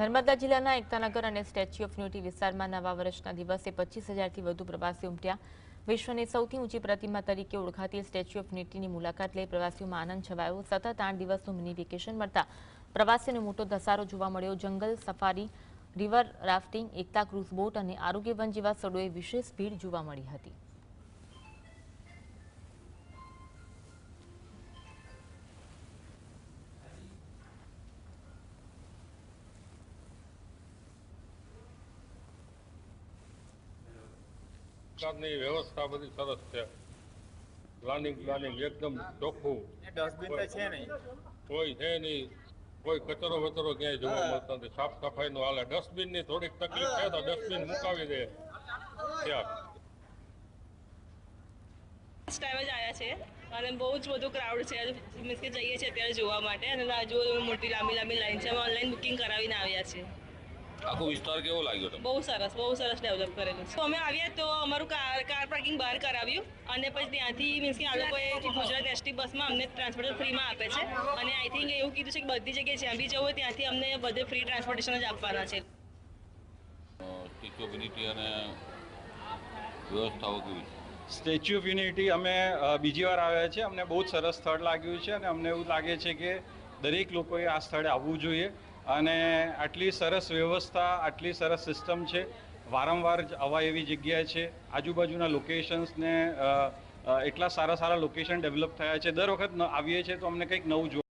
નર્મદા જિલ્લાના એકતાનગર અને statue of unity વિસ્તારમાં નવા વર્ષના દિવસે 25,000થી વધુ પ્રવાસીઓ ઉમટ્યા। વિશ્વની સૌથી ઊંચી પ્રતિમા તરીકે ઓળખાતી સ્ટેચ્યુ ઓફ યુનિટીની મુલાકાત લઈ પ્રવાસીઓમાં આનંદ છવાયો। સતત 8 દિવસનું મિની વેકેશન મળતા પ્રવાસીઓને મોટો ધસારો જોવા મળ્યો। જંગલ સફારી, રિવર રાફ્ટિંગ, એકતા ક્રૂઝ બોટ અને આરોગ્ય વન જેવા સ્થળોએ વિશેષ ભીડ જોવા મળી હતી। ની વ્યવસ્થા બધી સરસ છે। પ્લાનિંગ એકદમ ચોખ્ખું। ડસ્ટબિન તો છે નહીં, કોઈ છે નહીં, કોઈ કચરો વચરો ક્યાંય જોવા મળતો નથી। સાફ સફાઈનું હાલે। ડસ્ટબિનની થોડીક તકલીફ છે તો ડસ્ટબિન મુકાવી દે ત્યાં। ટાઈમ જ આવ્યા છે અને બહુ જ બધું ક્રાઉડ છે। મીન્સ કે જઈએ છીએ અત્યારે જોવા માટે અને જો મોટી લાંબી લાઈન છે। અમે ઓનલાઈન બુકિંગ કરાવીને આવ્યા છીએ। આખો વિસ્તાર કેવો લાગ્યો તમને? બહુ સરસ ડેવલપ કરેલું છે। તો અમે આવ્યા તો અમારું કાર પાર્કિંગ બહાર કરાવ્યું અને પછી ત્યાંથી મીન્સ કે આ લોકોએ ગુજરાત એસટી બસમાં અમને ટ્રાન્સપોર્ટેશન ફ્રીમાં આપે છે અને આઈ થિંક એવું કીધું છે કે બધી જગ્યાએ જ્યાં બી જવું હોય ત્યાંથી અમને બધે ફ્રી ટ્રાન્સપોર્ટેશન જ આપવાના છે। સ્ટેચ્યુ ઓફ યુનિટી અને વ્યવસ્થાઓ કેવી છે? સ્ટેચ્યુ ઓફ યુનિટી અમે બીજી વાર આવ્યા છે। અમને બહુ જ સરસ સ્થળ લાગ્યું છે અને અમને એવું લાગે છે કે દરેક લોકોએ આ સ્થળે આવવું જોઈએ અને આટલી સરસ વ્યવસ્થા, આટલી સરસ સિસ્ટમ છે। વારંવાર આવા એવી જગ્યા છે। આજુબાજુના લોકેશન્સને એટલા સારા લોકેશન ડેવલપ થયા છે। દર વખત આવીએ છીએ તો અમને કંઈક નવું